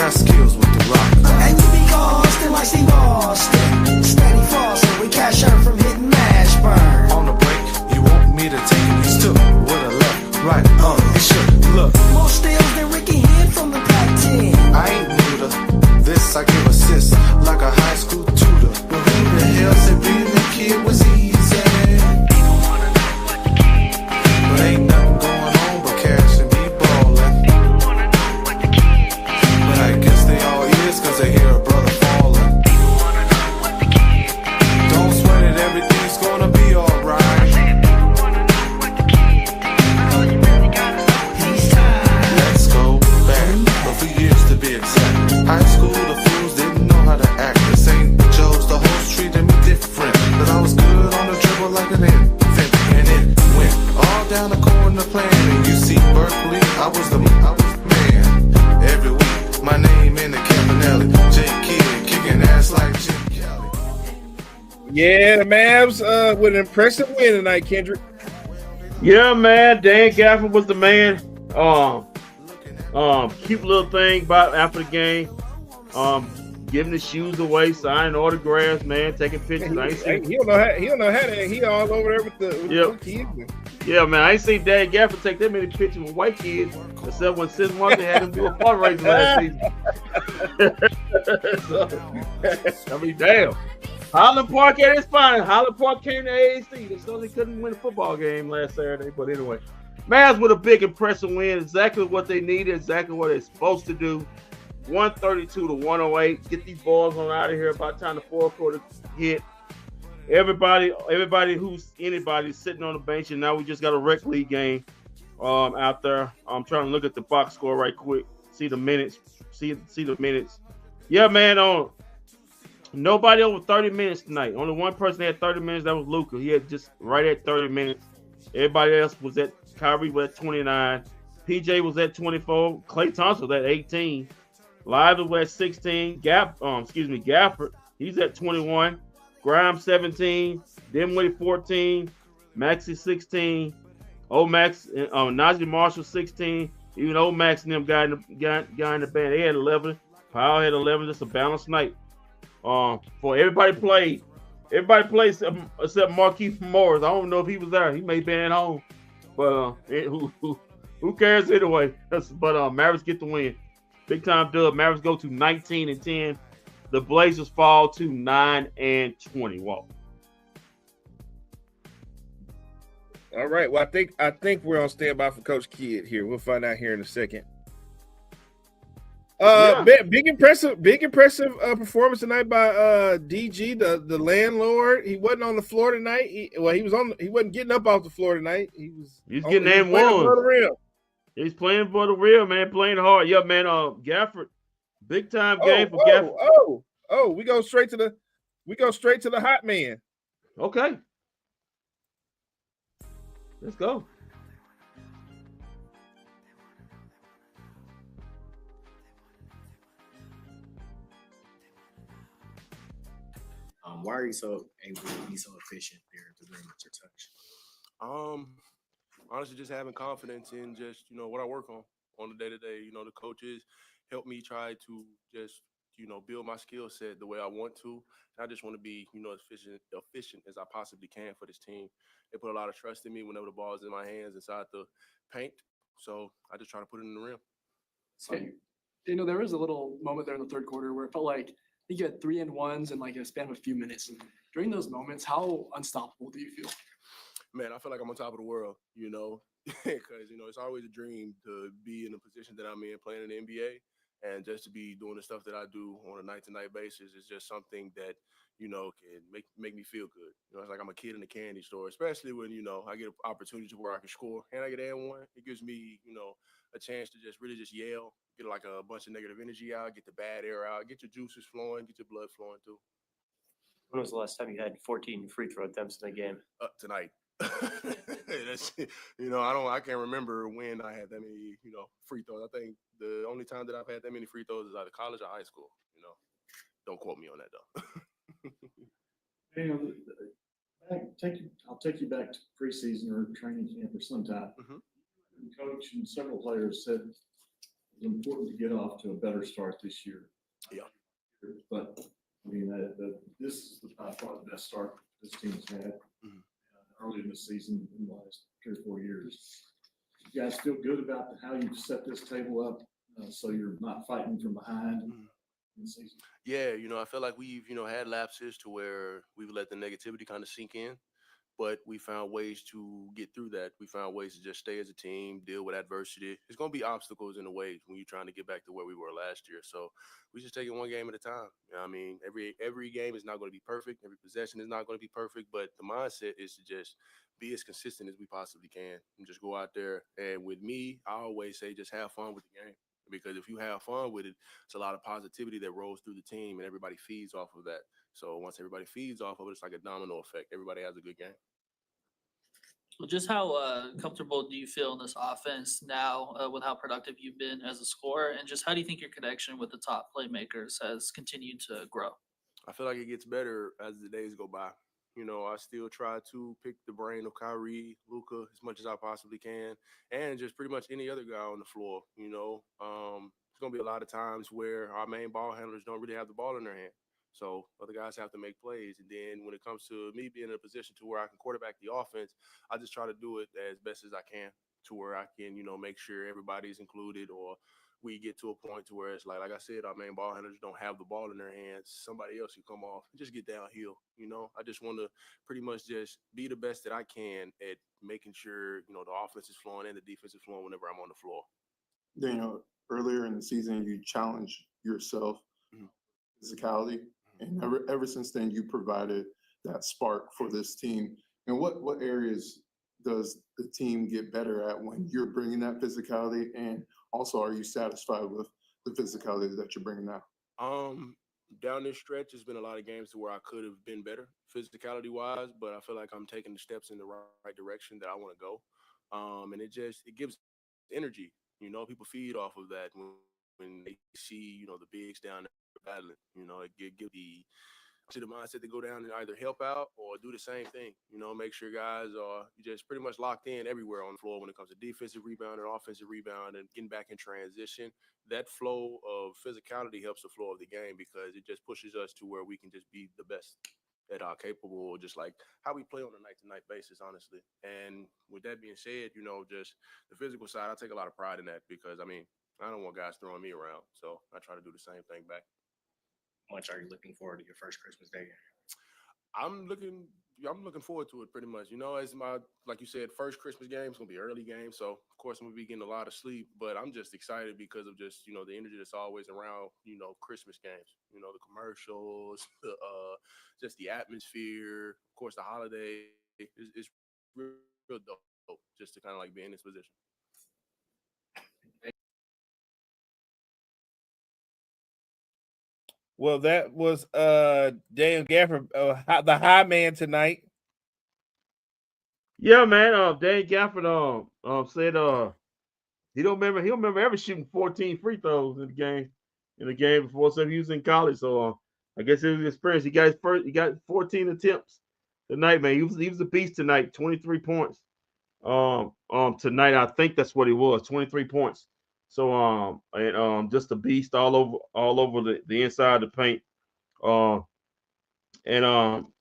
got skills with the rock. And you be Austin like Steve Austin. Steady flossing, we cash her from hitting mash burn. On the break, you want me to take it. He's still with a left, right, he should look. More steals than Ricky Hand from the Pac-10. I ain't new to this, I give assists like a high school tutor. But who the hell said being a kid was easy? But ain't nothing going on but cash and be ballin'. But I guess they all is cause they hear a brother fallin'. Don't sweat it, everything's gonna be alright. Let's go back, a few years to be exact. High school, the fools didn't know how to act. The St. Joe's, the host treated me different. But I was good on the dribble like an infant. And it went all down the corner playing. And you see Berkeley, I was the man. Every week, my name in the Campanelli. J Kid kicking ass like Jim Kelly. Yeah, the Mavs with an impressive win tonight, Kendrick. Yeah, man. Dan Gafford was the man. Cute little thing about after the game. Giving the shoes away, signing autographs, man, taking pictures. He don't know how that. He all over there with the kids. Yeah, man. I ain't seen Dan Gafford take that many pictures with white kids, except when Sis Martin had him do a fundraiser last season. I mean, damn. Highland Park at its finest. Highland Park came to AAC. They still couldn't win a football game last Saturday, but anyway. Mavs with a big, impressive win. Exactly what they needed. Exactly what they're supposed to do. 132 to 108. Get these balls on out of here by the time the fourth quarter hit. Everybody who's anybody sitting on the bench, and now we just got a rec league game out there. I'm trying to look at the box score right quick. See the minutes. See the minutes. Yeah, man. Nobody over 30 minutes tonight. Only one person had 30 minutes. That was Luka. He had just right at 30 minutes. Everybody else was at Kyrie was at 29. PJ was at 24. Klay Thompson was at 18. Lively was at 16. Gafford, he's at 21. Grimes 17. Dinwiddie 14. Maxey 16. Omax and Najee Marshall 16. Even Omax and them guy in the band, they had 11. Powell had 11. Just a balanced night. For everybody played. Everybody played except Marquise Morris. I don't know if he was there. He may have been at home. But who cares anyway? But Mavericks get the win. Big time dub. Mavericks go to 19-10. The Blazers fall to 9-20. Walt. All right. Well, I think we're on standby for Coach Kidd here. We'll find out here in a second. Big impressive performance tonight by DG, the landlord. He wasn't on the floor tonight. He wasn't getting up off the floor tonight. He's getting and one. He's playing for the real, man, playing hard. Yeah, man. Gafford, big time game for Gafford. We go straight to the hot man. Okay. Let's go. Why are you so able to be so efficient there at the rim with your touch? Honestly, just having confidence in just, what I work on the day-to-day. The coaches help me try to just, build my skill set the way I want to. And I just want to be, efficient as I possibly can for this team. They put a lot of trust in me whenever the ball is in my hands inside the paint. So I just try to put it in the rim. So, there was a little moment there in the third quarter where it felt like I think you had 3-and-1s in like a span of a few minutes. And during those moments, how unstoppable do you feel? Man, I feel like I'm on top of the world, because, it's always a dream to be in the position that I'm in playing in the NBA. And just to be doing the stuff that I do on a night-to-night basis is just something that, can make me feel good. It's like I'm a kid in a candy store, especially when, I get an opportunity where I can score and I get and one. It gives me, a chance to just really just yell, get like a bunch of negative energy out, get the bad air out, get your juices flowing, get your blood flowing too. When was the last time you had 14 free throw attempts in a game? Tonight. That's, I can't remember when I had that many, free throws. I think the only time that I've had that many free throws is either college or high school. Don't quote me on that though. I'll take you back to preseason or training camp or some type. Mm-hmm. The coach and several players said important to get off to a better start this year. Yeah. But I mean, this is by far the best start this team's had early in the season in the last 3 or 4 years. You guys feel good about how you've set this table up so you're not fighting from behind in the season? Yeah, I feel like we've, had lapses to where we've let the negativity kind of sink in, but we found ways to get through that. We found ways to just stay as a team, deal with adversity. There's going to be obstacles in the way when you're trying to get back to where we were last year. So we just take it one game at a time. I mean, every game is not going to be perfect. Every possession is not going to be perfect, but the mindset is to just be as consistent as we possibly can and just go out there. And with me, I always say just have fun with the game. Because if you have fun with it, it's a lot of positivity that rolls through the team and everybody feeds off of that. So once everybody feeds off of it, it's like a domino effect. Everybody has a good game. Well, just how comfortable do you feel in this offense now with how productive you've been as a scorer? And just how do you think your connection with the top playmakers has continued to grow? I feel like it gets better as the days go by. I still try to pick the brain of Kyrie, Luka, as much as I possibly can, and just pretty much any other guy on the floor. There's going to be a lot of times where our main ball handlers don't really have the ball in their hand. So other guys have to make plays. And then when it comes to me being in a position to where I can quarterback the offense, I just try to do it as best as I can to where I can, make sure everybody's included, or we get to a point to where it's like I said, our main ball handlers don't have the ball in their hands. Somebody else can come off and just get downhill. I just want to pretty much just be the best that I can at making sure, the offense is flowing and the defense is flowing whenever I'm on the floor. Daniel, earlier in the season, you challenged yourself, physicality, and ever since then, you provided that spark for this team. And what areas does the team get better at when you're bringing that physicality? And also, are you satisfied with the physicality that you're bringing now? Down this stretch, there's been a lot of games to where I could have been better physicality-wise, but I feel like I'm taking the steps in the right direction that I want to go. And it gives energy. People feed off of that when they see, the bigs down there battling. It give the mindset to go down and either help out or do the same thing. Make sure guys are just pretty much locked in everywhere on the floor when it comes to defensive rebound and offensive rebound and getting back in transition. That flow of physicality helps the flow of the game because it just pushes us to where we can just be the best that are capable, just like how we play on a night-to-night basis, honestly. And with that being said, just the physical side, I take a lot of pride in that because, I don't want guys throwing me around. So I try to do the same thing back. Much are you looking forward to your first Christmas Day? I'm looking forward to it pretty much. As my, like you said, first Christmas game, it's going to be an early game. So, of course, I'm going to be getting a lot of sleep. But I'm just excited because of just, the energy that's always around, Christmas games. The commercials, just the atmosphere, of course, the holiday. It's real dope just to kind of like be in this position. Well, that was Daniel Gafford, the high man tonight. Yeah, man. Dan Gafford said he don't remember ever shooting 14 free throws in the game before. So he was in college. So I guess it was experience. He got 14 attempts tonight, man. He was a beast tonight. 23 points. Tonight I think that's what he was. 23 points. So just a beast all over the inside of the paint.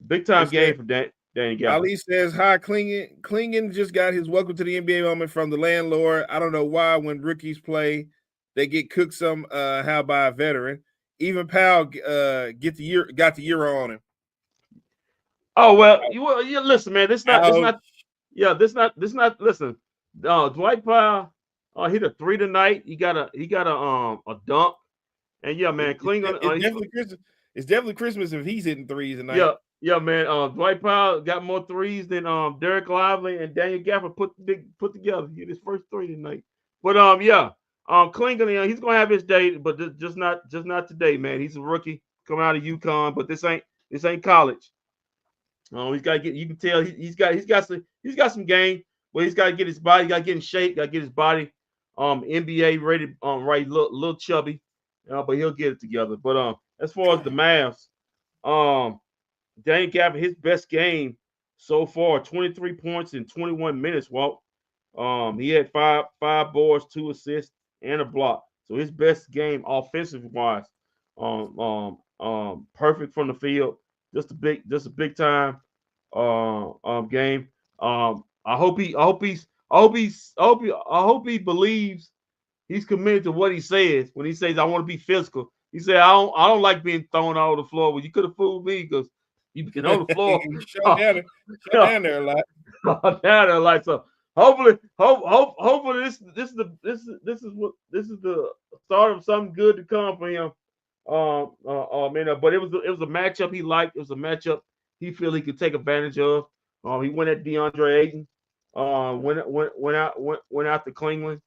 Big time game for Danny Gafford. Ali says hi, Klingon. Klingon just got his welcome to the NBA moment from the landlord. I don't know why when rookies play, they get cooked how by a veteran. Even Powell got the euro on him. Oh well, you listen, man. This not. Listen, Dwight Powell hit a 3 tonight. He got a dunk, and yeah, man, Klingon. It's definitely Christmas if he's hitting threes tonight. Yeah, man. Dwight Powell got more threes than Derek Lively and Daniel Gafford put together. He hit his first 3 tonight. But Klingon, he's gonna have his day, but just not today, man. He's a rookie coming out of UConn, but this ain't college. He's got to get. You can tell he's got some game, but he's got to get his body. Got to get in shape. Got to get his body. NBA rated. Right. Little chubby. But he'll get it together. But as far as the Mavs, Daniel Gafford, his best game so far, 23 points in 21 minutes. Walt. He had five boards, 2 assists, and a block. So his best game offensive wise, perfect from the field. Just a big time game. I hope he believes he's committed to what he says when he says I want to be physical. He said I don't like being thrown all over the floor. Well, you could have fooled me because you been on the floor. Shut down there a lot. Down there like so. Hopefully this is the start of something good to come for him. But it was a matchup he liked. It was a matchup he feel he could take advantage of. He went at DeAndre Ayton. Went out to Cleveland.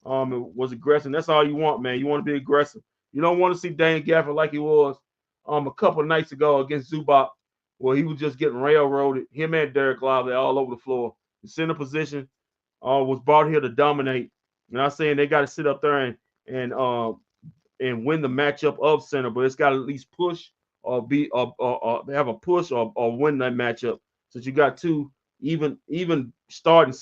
It was aggressive. That's all you want, man. You want to be aggressive. You don't want to see Dane Gafford like he was a couple of nights ago against Zubac, where he was just getting railroaded. Him and Derek Lively all over the floor. The center position was brought here to dominate. I'm not saying they got to sit up there and win the matchup of center, but it's got to at least push or be or have a push or win that matchup. Since you got two even starting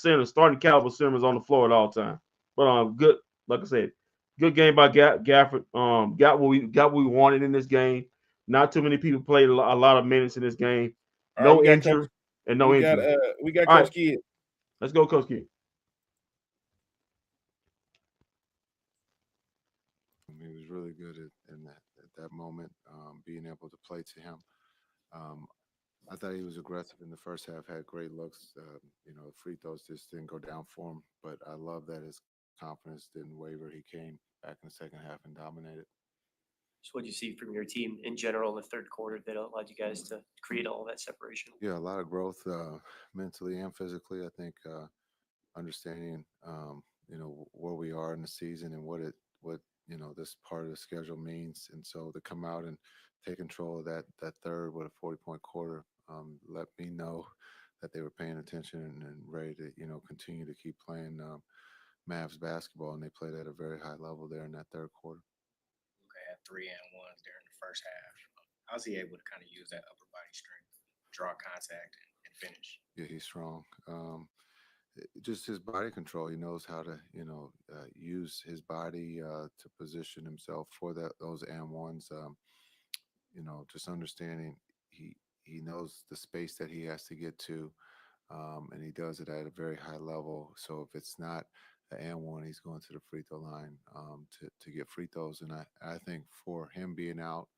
caliber centers on the floor at all times. But good, like I said, good game by Gafford. Got what we wanted in this game. Not too many people played a lot of minutes in this game. All right, No injury and no injury. We got All Coach right, Kidd. let's go, Coach Kidd. He was really good at that moment, being able to play to him. I thought he was aggressive in the first half, had great looks. Free throws just didn't go down for him, but I love that his confidence didn't waver. He came back in the second half and dominated. So what do you see from your team in general in the third quarter that allowed you guys to create all that separation? Yeah, a lot of growth mentally and physically. I think understanding, where we are in the season and what this part of the schedule means. And so to come out and take control of that third with a 40-point quarter, let me know that they were paying attention and ready to, continue to keep playing Mavs basketball. And they played at a very high level there in that third quarter. Luka had 3-and-1s during the first half. How's he able to kind of use that upper body strength, draw contact, and finish? Yeah, he's strong. Just his body control. He knows how to, use his body to position himself for those and ones. Just understanding he knows the space that he has to get to, and he does it at a very high level. So if it's not an and one, he's going to the free throw line to get free throws. And I think for him being out,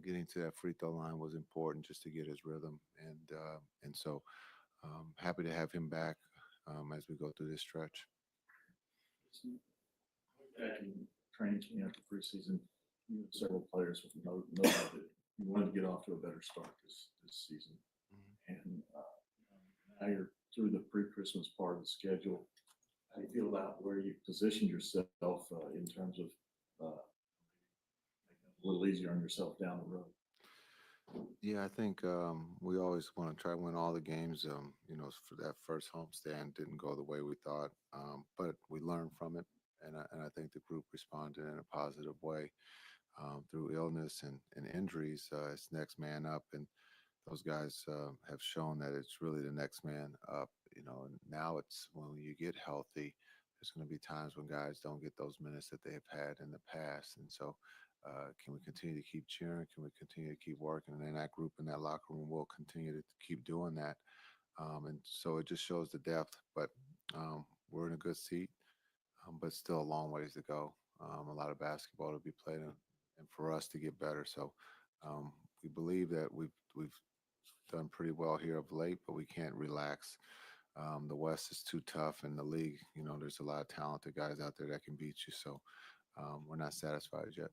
getting to that free throw line was important just to get his rhythm. And so happy to have him back as we go through this stretch. Back in training camp, preseason, several players with know that you wanted to get off to a better start this season. And now you're through the pre-Christmas part of the schedule. How do you feel about where you positioned yourself in terms of making it a little easier on yourself down the road? Yeah, I think we always want to try to win all the games. For that first homestand didn't go the way we thought, but we learned from it, and I think the group responded in a positive way through illness and injuries. It's next man up, and those guys have shown that it's really the next man up. And now it's when you get healthy, there's going to be times when guys don't get those minutes that they have had in the past, and so. Can we continue to keep cheering? Can we continue to keep working? And then that group in that locker room will continue to keep doing that. And so it just shows the depth. But we're in a good seat, but still a long ways to go. A lot of basketball to be played and for us to get better. So we believe that we've done pretty well here of late, but we can't relax. The West is too tough, and the league, there's a lot of talented guys out there that can beat you. So we're not satisfied yet.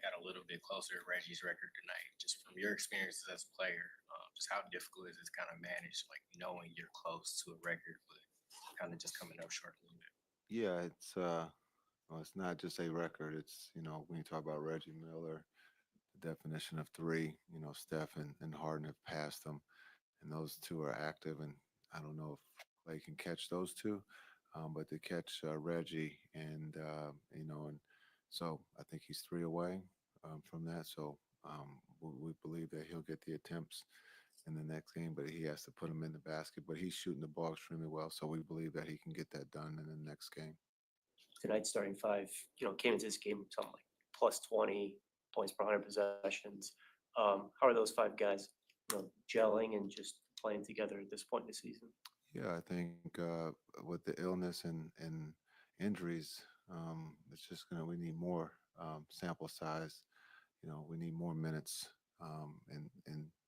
Got a little bit closer to Reggie's record tonight. Just from your experiences as a player, just how difficult is it to kind of manage, knowing you're close to a record, but kind of just coming up short a little bit? Yeah, it's not just a record. It's when you talk about Reggie Miller, the definition of three. Steph and Harden have passed them, and those two are active. And I don't know if Clay can catch those two, but to catch Reggie and so I think he's 3 away from that. So we believe that he'll get the attempts in the next game, but he has to put them in the basket. But he's shooting the ball extremely well, so we believe that he can get that done in the next game. tonight's starting five, came into this game something like plus 20 points per 100 possessions. How are those five guys, gelling and just playing together at this point in the season? Yeah, I think with the illness and injuries, it's just we need more sample size. We need more minutes, and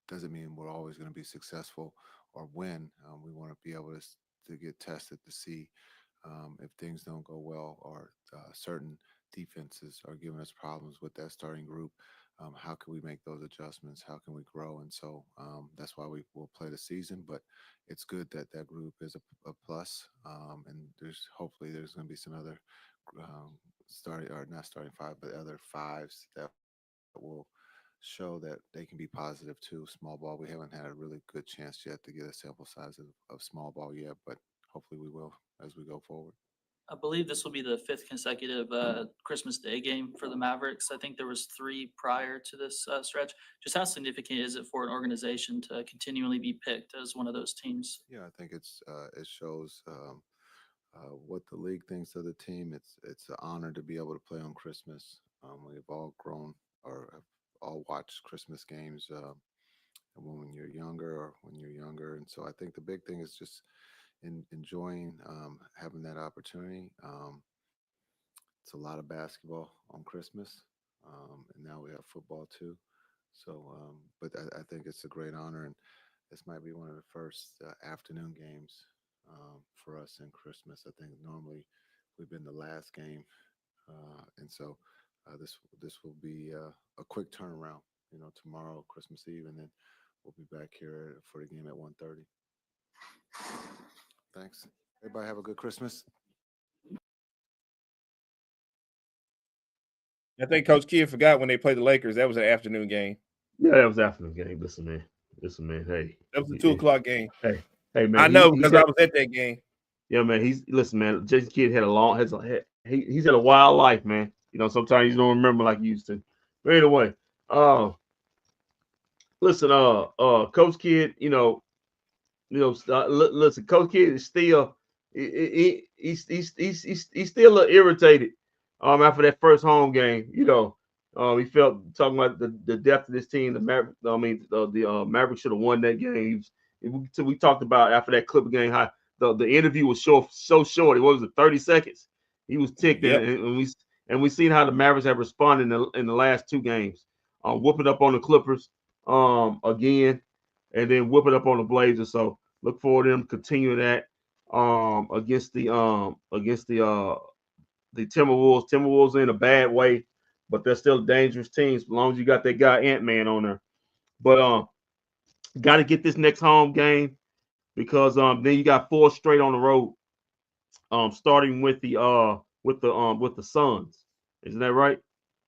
doesn't mean we're always going to be successful or win. We want to be able to get tested to see if things don't go well or certain defenses are giving us problems with that starting group. How can we make those adjustments? How can we grow? And so that's why we will play the season. But it's good that that group is a plus. And hopefully there's going to be some other not starting five, but other fives that will show that they can be positive too. Small ball, we haven't had a really good chance yet to get a sample size of small ball yet, but hopefully we will as we go forward. I believe this will be the 5th consecutive Christmas Day game for the Mavericks. I think there was 3 prior to this stretch. Just how significant is it for an organization to continually be picked as one of those teams? Yeah, I think it shows what the league thinks of the team. It's an honor to be able to play on Christmas. We've all grown or have all watched Christmas games when you're younger, and so I think the big thing is just enjoying having that opportunity. It's a lot of basketball on Christmas, and now we have football too. So, but I think it's a great honor, and this might be one of the first afternoon games for us in Christmas. I think normally we've been the last game, and so this will be a quick turnaround. Tomorrow, Christmas Eve, and then we'll be back here for the game at 1:30. Thanks. Everybody have a good Christmas. I think Coach Kidd forgot when they played the Lakers. That was an afternoon game. Yeah, that was afternoon game. Listen, man. Hey, that was a 2:00 game. Hey, man. I know because I was at that game. Yeah, man. Listen, man. Jason Kidd had he's had a wild life, man. Sometimes you don't remember like you used to. But anyway, listen, Coach Kidd, listen, Coach Kidd is still he's still a little irritated after that first home game. He felt talking about the depth of this team. The Mavericks should have won that game. We talked about after that Clipper game how the interview was so short. It was 30 seconds. He was ticked, Yep. and we seen how the Mavericks have responded in the last 2 games, whooping up on the Clippers again, and then whip it up on the Blazers. So look forward to them continuing that against the Timberwolves. Timberwolves are in a bad way, but they're still a dangerous team as long as you got that guy Ant-Man on there. But got to get this next home game because then you got 4 straight on the road. Starting with the Suns. Isn't that right?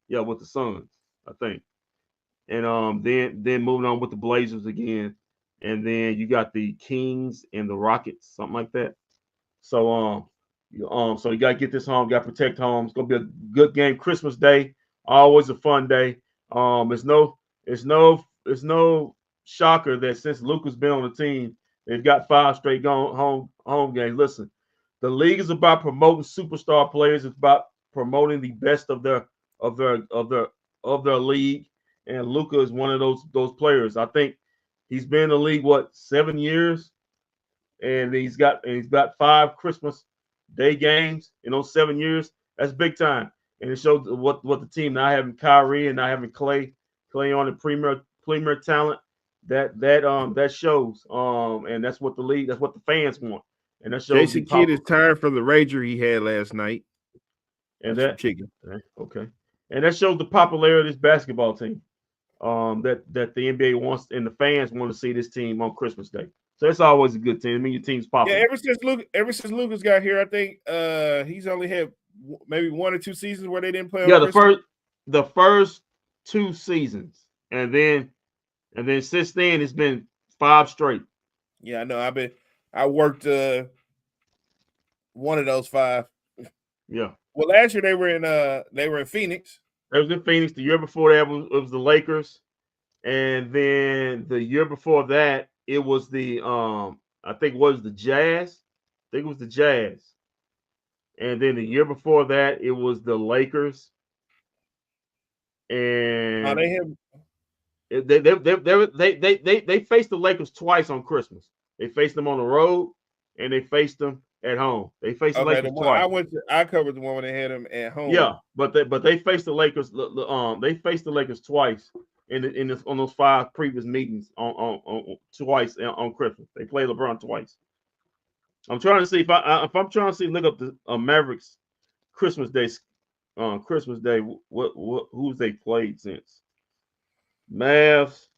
Yeah, with the Suns, I think. And then moving on with the Blazers again, and then you got the Kings and the Rockets, something like that. So so you gotta get this home, gotta protect home. It's gonna be a good game. Christmas Day, always a fun day. It's no shocker that since Luka's been on the team, they've got 5 straight home games. Listen, the league is about promoting superstar players. It's about promoting the best of their league. And Luka is one of those players. I think he's been in the league 7 years, and he's got 5 Christmas Day games in those 7 years. That's big time, and it shows what the team now having Kyrie and now having Clay on the premier talent. That shows. And that's what the league, that's what the fans want, and that shows. Jason Kidd is tired from the rager he had last night. And that's chicken. Okay, and that shows the popularity of this basketball team. That the NBA wants and the fans want to see this team on Christmas Day. So it's always a good team. I mean, your team's popular. Yeah, ever since Lucas got here, I think he's only had maybe 1 or 2 seasons where they didn't play. Yeah, on the first 2 seasons, and then since then it's been 5 straight. Yeah, I know. I worked one of those 5. Yeah. Well, last year they were in Phoenix. It was in Phoenix. The year before that it was the Lakers, and then the year before that it was the I think it was the Jazz. And then the year before that, it was the Lakers. And they have they faced the Lakers twice on Christmas. They faced them on the road, and they faced them at home. They faced the okay. Lakers The one twice. I covered the one when they had them at home. Yeah, but they faced the Lakers. They faced the Lakers twice on those 5 previous meetings on twice on Christmas. They played LeBron twice. I'm trying to see if I'm trying to see look up the Mavericks Christmas Day. Who's they played since? Mavs.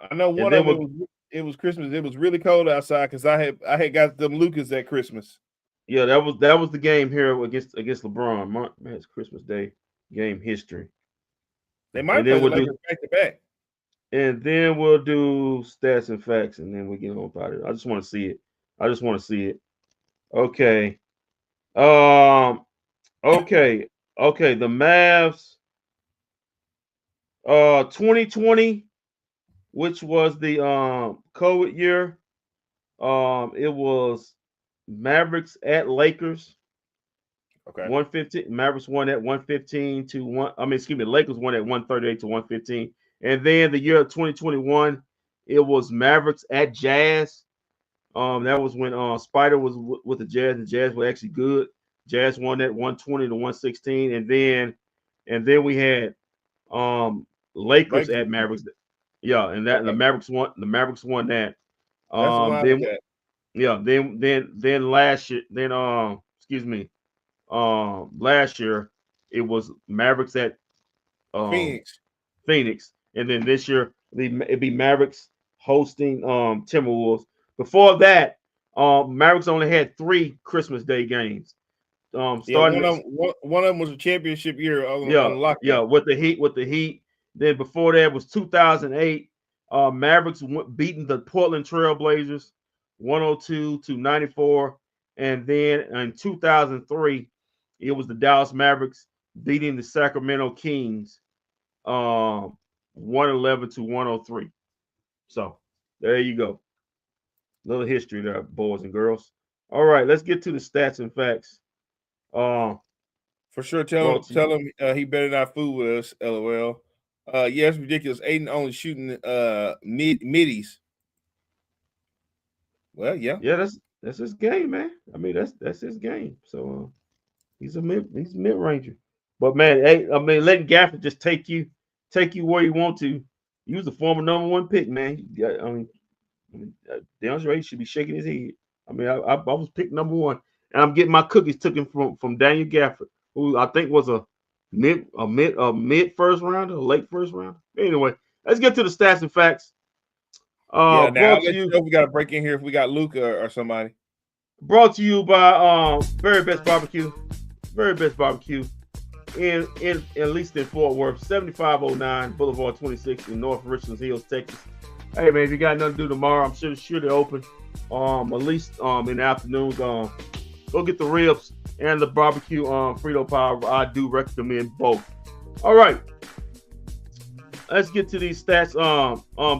I know one of them it was Christmas. It was really cold outside because I had got them Lucas at Christmas. Yeah, that was the game here against LeBron. Man's Christmas Day game history. They might play the Lakers back to back. And then we'll do stats and facts, and then we get on about it. I just want to see it. Okay. Okay. The Mavs. 2020, which was the COVID year. It was Mavericks at Lakers. Okay. 115. Mavericks won at 115 to 1. Lakers won at 138 to 115. And then the year of 2021, it was Mavericks at Jazz. That was when Spider was with the Jazz. The Jazz were actually good. Jazz won at 120 to 116. And then we had Lakers at Mavericks. Yeah, and that the Mavericks won. The Mavericks won that. Then last year, last year it was Mavericks at Phoenix, and then this year it'd be Mavericks hosting Timberwolves. Before that, Mavericks only had 3 Christmas Day games. One of them was a championship year. With the Heat. Then before that was 2008. Mavericks beating the Portland Trailblazers 102-94, and then in 2003 it was the Dallas Mavericks beating the Sacramento Kings 111-103. So there you go. Little history there, boys and girls. All right, let's get to the stats and facts. For sure, tell him he better not fool with us. LOL. Yeah, it's ridiculous. Aiden only shooting middies. Well, yeah, that's his game, man. I mean, that's his game. So he's mid-ranger. But man, letting Gafford just take you where you want to. He was the former #1 pick, man. DeAndre should be shaking his head. I mean, I was picked #1, and I'm getting my cookies taken from Daniel Gafford, who I think was a mid first rounder, a late first rounder. Anyway, let's get to the stats and facts. Now we got to break in here if we got Luca or somebody. Brought to you by Very Best Barbecue. Very Best Barbecue in at least in Fort Worth, 7509 Boulevard 26 in North Richlands Hills, Texas. Hey man, if you got nothing to do tomorrow, I'm sure they're open. At least in the afternoons. Go get the ribs and the barbecue Frito Power. I do recommend both. All right. Let's get to these stats.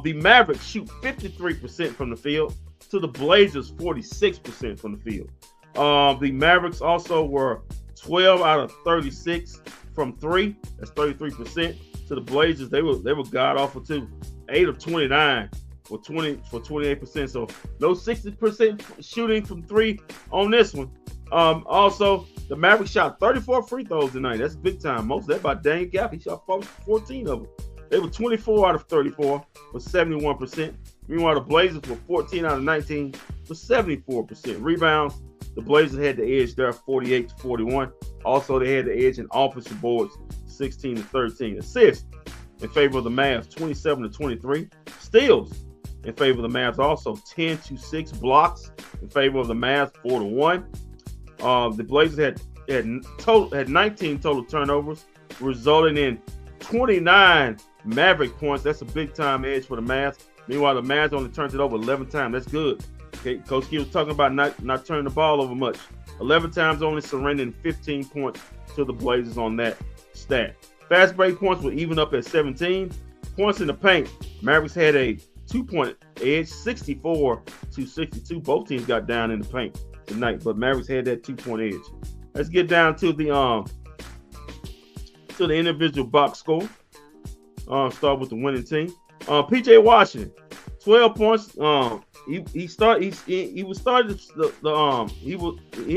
The Mavericks shoot 53% from the field to the Blazers 46% from the field. The Mavericks also were 12 out of 36 from 3. That's 33%. To the Blazers, they were god awful too. 8 of 29 for 28%. So no 60% shooting from 3 on this one. Also, the Mavericks shot 34 free throws tonight. That's big time. Most of that by Daniel Gafford. He shot 14 of them. They were 24 out of 34 for 71%. Meanwhile, the Blazers were 14 out of 19 for 74%. Rebounds, the Blazers had the edge there, 48-41. Also, they had the edge in offensive boards, 16-13. Assists in favor of the Mavs, 27-23. Steals in favor of the Mavs, also 10-6. Blocks in favor of the Mavs, 4-1. The Blazers had 19 total turnovers, resulting in 29 Maverick points. That's a big time edge for the Mavs. Meanwhile, the Mavs only turned it over 11 times. That's good. Okay, Coach Key was talking about not turning the ball over much. 11 times, only surrendering 15 points to the Blazers on that stat. Fast break points were even up at 17. Points in the paint, Mavericks had a 2-point edge, 64-62. Both teams got down in the paint tonight, but Mavericks had that 2-point edge. Let's get down to the individual box score. Start with the winning team. PJ Washington, 12 points. He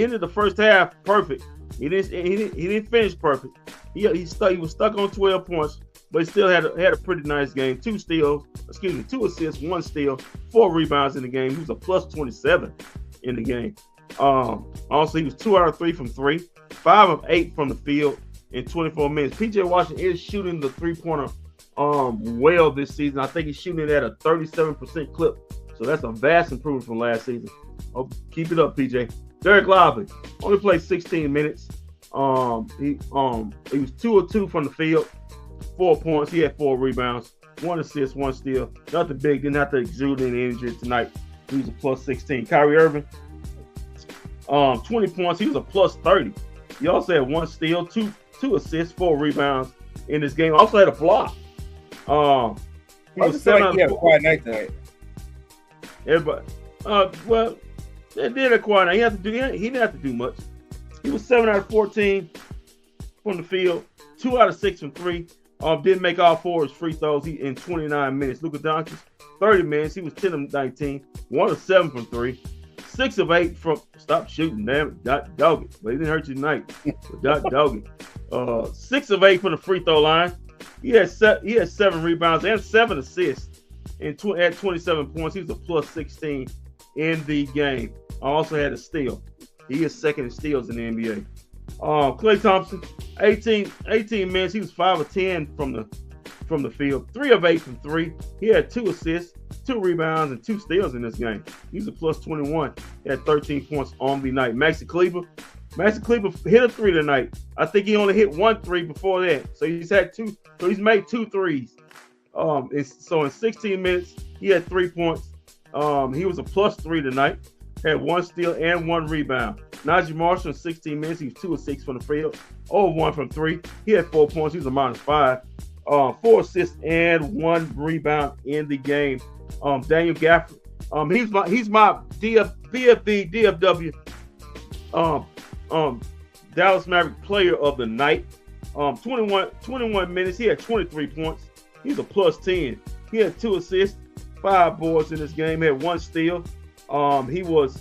ended the first half perfect. He didn't finish perfect. He was stuck on 12 points, but he still had a pretty nice game. 2 assists, 1 steal, 4 rebounds in the game. He was a plus 27 in the game. Also, he was 2 out of 3 from 3, 5 of 8 from the field in 24 minutes. PJ Washington is shooting the 3-pointer well this season. I think he's shooting it at a 37% clip. So that's a vast improvement from last season. Keep it up, PJ. Derek Lively only played 16 minutes. He was 2 of 2 from the field, 4 points. He had 4 rebounds, 1 assist, 1 steal. Nothing big. Didn't have to exude any energy tonight. He was a plus 16. Kyrie Irving, 20 points. He was a plus 30. He also had 1 steal, 2 assists, 4 rebounds in this game. Also had a block. He was 7 out of 4. He had a quiet night tonight. Everybody, well, they did a quiet night. He didn't have to do much. He was 7 out of 14 from the field, 2 out of 6 from 3. Didn't make all 4 his free throws. He in 29 minutes. Luka Doncic, 30 minutes. He was 10 of 19, 1 of 7 from 3, 6 of 8 from. Stop shooting, damn it, dog it. But he didn't hurt you tonight. Dog it. 6 of 8 from the free throw line. He had 7 rebounds and 7 assists. At 27 points, he was a plus 16 in the game. Also had a steal. He is second in steals in the NBA. Klay Thompson, 18 minutes. He was 5 of 10 from the field, 3 of 8 from 3. He had 2 assists, 2 rebounds, and 2 steals in this game. He's a plus 21. He had 13 points on the night. Maxi Kleber hit a 3 tonight. I think he only hit 1 3 before that. So he's had 2. So he's made 2 threes. So in 16 minutes, he had 3 points. He was a plus 3 tonight. Had 1 steal and 1 rebound. Najee Marshall in 16 minutes, he was 2 of 6 from the field, 0 of 1 from 3. He had 4 points. He was a minus 5. 4 assists and 1 rebound in the game. Daniel Gafford, he's my bFb DFW Dallas Maverick player of the night. 21 minutes. He had 23 points. He's a plus 10. He had 2 assists, 5 boards in this game. He had 1 steal. He was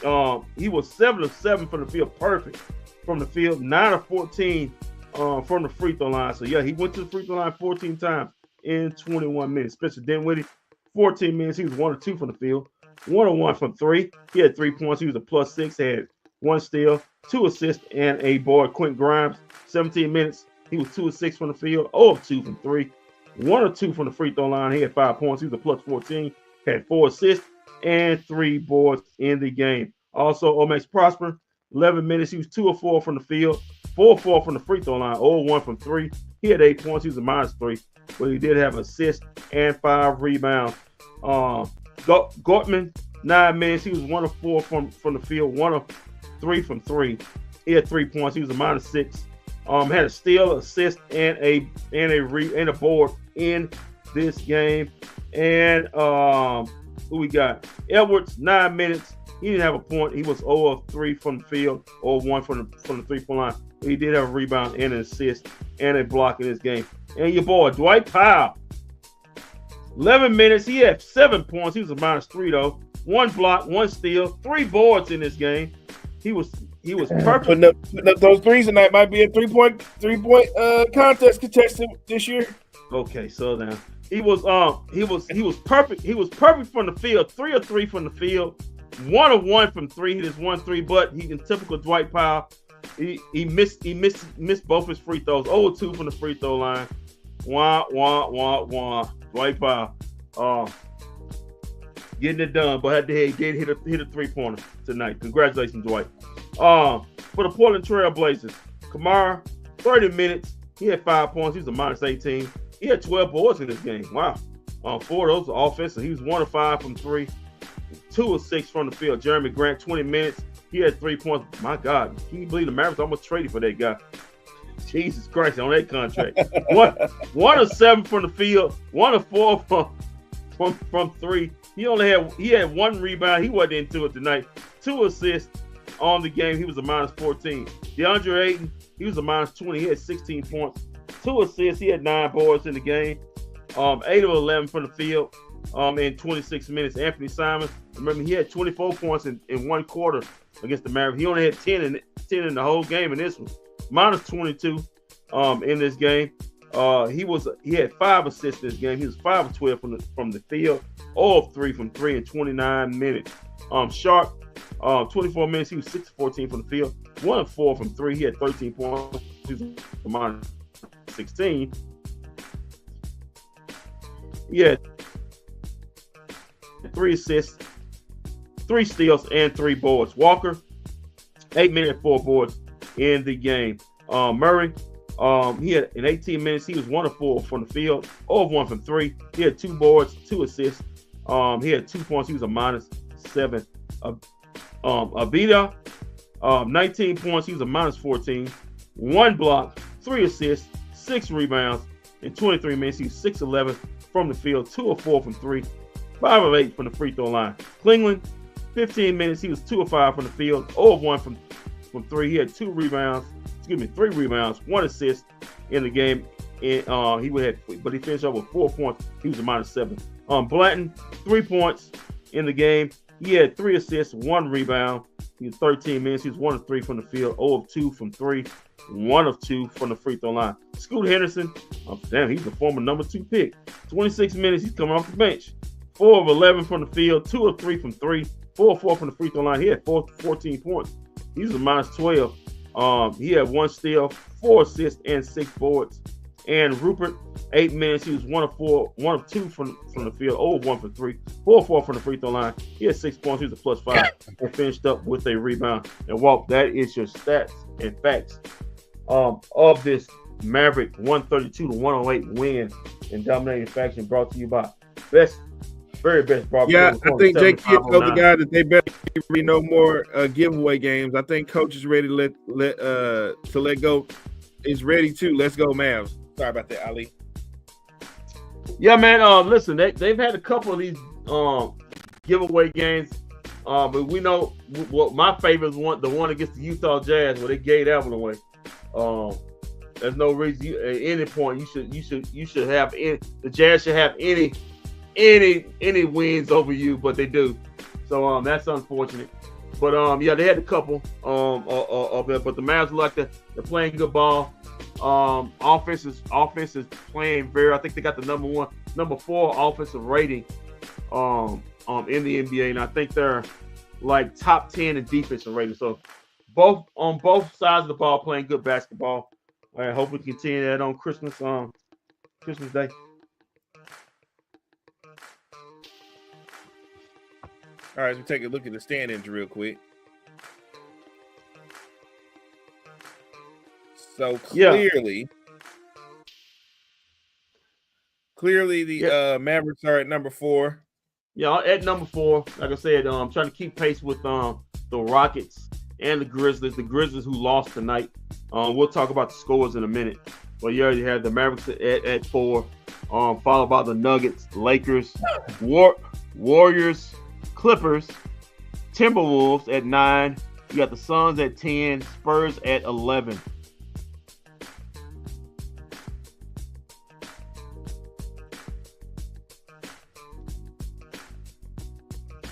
7 of 7 from the field, perfect from the field. 9 of 14 from the free throw line. So yeah, he went to the free throw line 14 times in 21 minutes. Spencer Dinwiddie, 14 minutes. He was 1 of 2 from the field, 1 of 1 from 3. He had 3 points. He was a plus 6. Had 1 steal, 2 assists, and a board. Quentin Grimes, 17 minutes. He was 2 of 6 from the field, 0 of 2 from 3. 1 of 2 from the free throw line. He had 5 points. He was a plus 14. Had 4 assists and 3 boards in the game. Also, Omax Prosper, 11 minutes. He was 2 of 4 from the field, 4 of 4 from the free throw line, 0 of 1 from 3. He had 8 points. He was a minus 3, but he did have assists and 5 rebounds. Gortman, 9 minutes. He was 1 of 4 from the field, 1 of 3 from 3. He had 3 points. He was a minus 6. Had a steal, assist, and a board in this game. And who we got? Edwards, 9 minutes. He didn't have a point. He was 0 of 3 from the field, 0 of 1 from the 3-point line. He did have a rebound and an assist and a block in this game. And your boy, Dwight Powell, 11 minutes. He had 7 points. He was a minus 3 though. 1 block, 1 steal, 3 boards in this game. He was perfect. Putting up those threes tonight might be a three-point contest contestant this year. Okay, so now he was perfect. He was perfect from the field. 3 of 3 from the field. 1 of 1 from 3. He just 1 3, but he in typical Dwight Powell. He missed both his free throws. 0 of 2 from the free throw line. Wah. Dwight Powell. Getting it done, but he did hit a 3-pointer tonight. Congratulations, Dwight. For the Portland Trailblazers, Kamara, 30 minutes. He had 5 points. He was a minus 18. He had 12 boards in this game. Wow. 4 of those are offensive. He was 1 of 5 from 3, 2 of 6 from the field. Jeremy Grant, 20 minutes. He had 3 points. My God, can you believe the Mavericks almost traded for that guy? Jesus Christ, on that contract. 1 of 7 from the field. 1 of 4 from 3. He had 1 rebound. He wasn't into it tonight. 2 assists. on the game, he was a minus 14. DeAndre Ayton, he was a minus 20. He had 16 points, 2 assists. He had 9 boards in the game. 8 of 11 from the field in 26 minutes. Anthony Simons, remember, he had 24 points in one quarter against the Mavericks. He only had 10 in the whole game in this one. Minus 22 in this game. He had 5 assists in this game. He was 5 of 12 from the field, 0 of 3 from 3 in 29 minutes. Sharp, 24 minutes, he was 6 of 14 from the field, 1 of 4 from 3. He had 13 points. He was a minus 16. He had 3 assists, 3 steals, and 3 boards. Walker, 8 minutes, 4 boards in the game. Murray, he had in 18 minutes, he was 1 of 4 from the field, 0 of 1 from 3. He had 2 boards, 2 assists. He had 2 points. He was a minus 7. Abida, 19 points. He was a minus 14. 1 block, 3 assists, 6 rebounds. In 23 minutes, he was 6-11 from the field, 2 of 4 from 3, 5 of 8 from the free throw line. Klingland, 15 minutes. He was 2 of 5 from the field, 0 of 1 from 3. He had 3 rebounds, 1 assist in the game. And but he finished up with 4 points. He was a minus 7. Blanton, 3 points in the game. He had 3 assists, 1 rebound. He had 13 minutes. He was 1 of 3 from the field, 0 of 2 from 3, 1 of 2 from the free throw line. Scoot Henderson, he's the former number 2 pick. 26 minutes. He's coming off the bench. 4 of 11 from the field, 2 of 3 from 3, 4 of 4 from the free throw line. He had 14 points. He's a minus 12. He had 1 steal, 4 assists, and 6 boards. And Rupert, 8 minutes. He was 1 of 2 from the field, 0 of 1 from 3, 4 of 4 from the free throw line. He had 6 points. He was a plus 5 and finished up with a rebound. And Walt, that is your stats and facts of this Maverick 132-108 win in dominating fashion, brought to you by very best barber. Yeah, I think Jake Kidd told the guy that they better be no more giveaway games. I think coach is ready to let go. Is ready to. Let's go, Mavs. Sorry about that, Ali. Yeah, man. Listen, they've had a couple of these giveaway games, but we know what my favorite is the one against the Utah Jazz where they gave that one away. There's no reason at any point you should have the Jazz should have any wins over you, but they do. So that's unfortunate. But yeah, they had a couple of it, but the Mavs look like they're playing good ball. Offense is playing I think they got the number 4 offensive rating in the NBA, and I think they're like top 10 in defensive rating. So both sides of the ball playing good basketball. I hope we continue that on Christmas Day. All right, let's take a look at the standings real quick. So clearly the Mavericks are at number 4. Yeah, at number 4. Like I said, trying to keep pace with the Rockets and the Grizzlies. The Grizzlies who lost tonight. We'll talk about the scores in a minute. But you already had the Mavericks at 4, followed by the Nuggets, Lakers, Warriors, Clippers, Timberwolves at 9. You got the Suns at 10, Spurs at 11.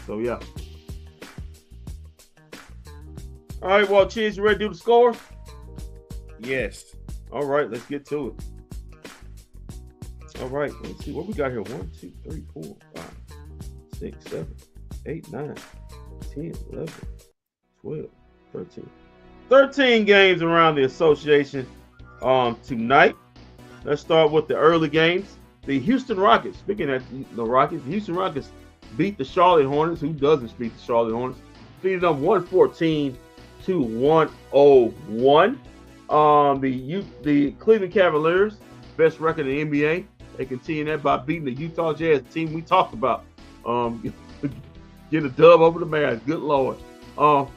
So yeah. All right, well, Cheese, you ready to do the scores? Yes. All right, let's get to it. All right, let's see what we got here. 1, 2, 3, 4, 5, 6, 7, 8, 9, 10, 11, 12, 13. 13 games around the association tonight. Let's start with the early games. The Houston Rockets, speaking of the Rockets, the Houston Rockets beat the Charlotte Hornets. Who doesn't beat the Charlotte Hornets? Beat them 114-101. The Cleveland Cavaliers, best record in the NBA. They continue that by beating the Utah Jazz, team we talked about. Get a dub over the Mavs. Good Lord. Well,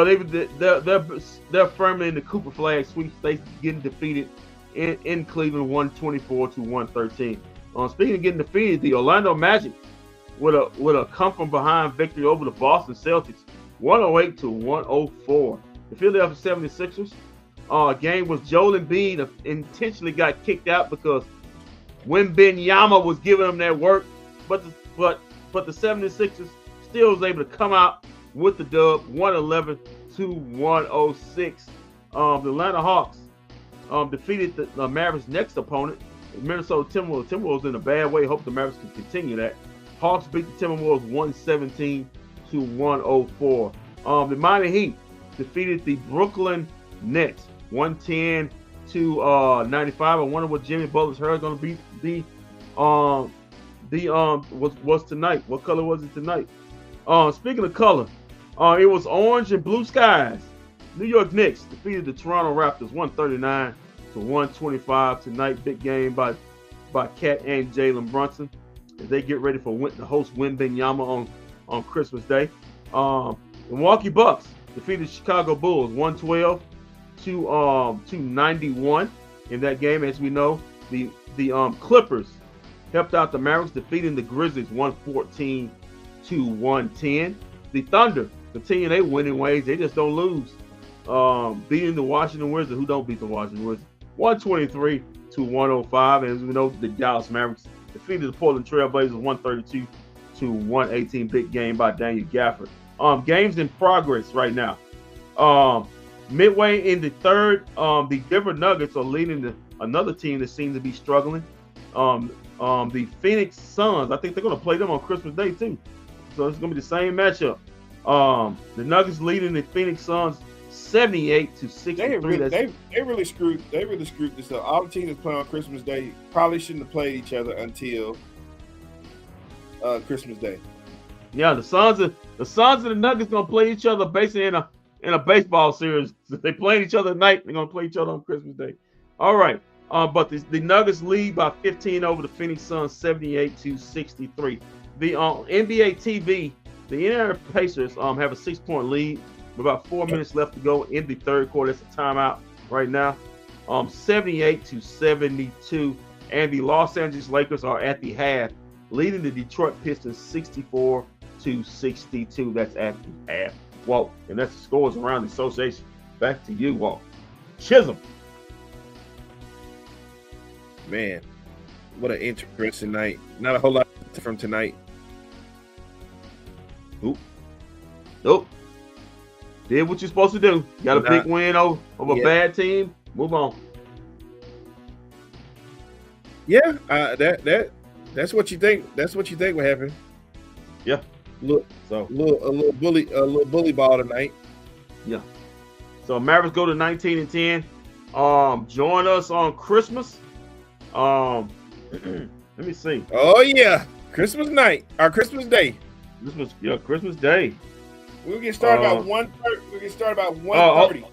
they're firmly in the Cooper Flag sweepstakes, getting defeated in Cleveland 124-113. Speaking of getting defeated, the Orlando Magic with a come from behind victory over the Boston Celtics 108 to 104. The Philadelphia 76ers game was Joel Embiid intentionally got kicked out because Wembanyama was giving them that work, but the 76ers still was able to come out with the dub, 111 to 106. The Atlanta Hawks defeated the Mavericks' next opponent, Minnesota Timberwolves. Timberwolves in a bad way. Hope the Mavericks can continue that. Hawks beat the Timberwolves 117 to 104. The Miami Heat defeated the Brooklyn Nets 110 to 95. I wonder what Jimmy Butler's hair is going to be was tonight. What color was it tonight? Speaking of color, it was orange and blue skies. New York Knicks defeated the Toronto Raptors 139 to 125 tonight. Big game by Cat and Jalen Brunson as they get ready for to host Wembanyama on Christmas Day. Milwaukee Bucks defeated Chicago Bulls 112 to 91 in that game. As we know, the Clippers helped out the Mavericks, defeating the Grizzlies 114 to 110. The Thunder continue their winning ways. They just don't lose. Beating the Washington Wizards, who don't beat the Washington Wizards, 123 to 105. And as we know, the Dallas Mavericks defeated the Portland Trailblazers 132 to 118. Big game by Daniel Gafford. Games in progress right now. Midway in the third, the Denver Nuggets are leading another team that seems to be struggling. The Phoenix Suns, I think they're going to play them on Christmas Day too. So it's going to be the same matchup. The Nuggets leading the Phoenix Suns 78 to 63. They really screwed this up. All the teams that play on Christmas Day probably shouldn't have played each other until Christmas Day. Yeah, the Suns and the Nuggets gonna play each other basically in a baseball series. If they play each other tonight, they're gonna play each other on Christmas Day. All right. But the Nuggets lead by 15 over the Phoenix Suns, 78 to 63. The NBA TV, the Indiana Pacers have a 6-point lead with about 4 minutes left to go in the third quarter. It's a timeout right now. 78 to 72. And the Los Angeles Lakers are at the half, leading the Detroit Pistons 64 to 62. That's at the half. Walt, and that's the scores around the association. Back to you, Walt. Chisholm. Man, what an interesting night. Not a whole lot from tonight. Nope. Did what you're supposed to do. Got a big win over a bad team. Move on. Yeah, that's what you think. That's what you think will happen. Yeah. Look, so a little bully ball tonight. Yeah. So Mavericks go to 19 and 10. Join us on Christmas. Let me see. Oh yeah, Christmas night or Christmas Day. Christmas Day. We'll get started about 1:30. We'll get started about 1:30.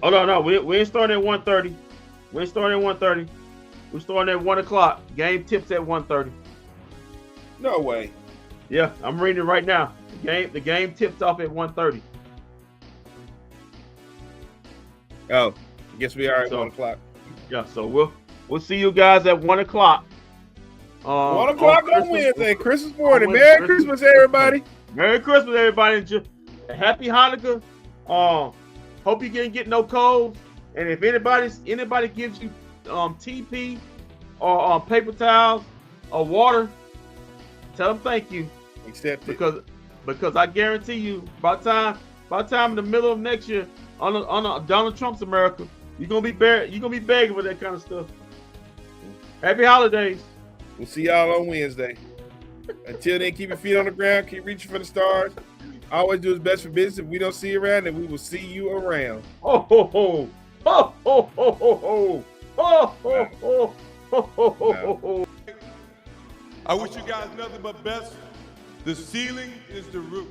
Oh no, we ain't starting at 1:30. We ain't starting at 1:30. We're starting at 1 o'clock. Game tips at 1:30. No way. Yeah, I'm reading it right now. The game tips off at 1:30. Oh, I guess we are at 1 o'clock. Yeah, so we'll see you guys at 1 o'clock. 1 o'clock on Wednesday, Christmas morning. Merry Christmas, everybody. Merry Christmas, everybody. Happy Hanukkah. Hope you didn't get no colds. And if anybody gives you TP or paper towels or water, tell them thank you. Accept it. Because I guarantee you, by time in the middle of next year on Donald Trump's America, you're gonna be begging for that kind of stuff. Happy holidays. We'll see y'all on Wednesday. Until then, keep your feet on the ground, keep reaching for the stars. Always do his best for business. If we don't see you around, then we will see you around. Oh ho ho ho ho ho ho ho ho ho ho ho ho. I wish you guys nothing but best. The ceiling is the roof.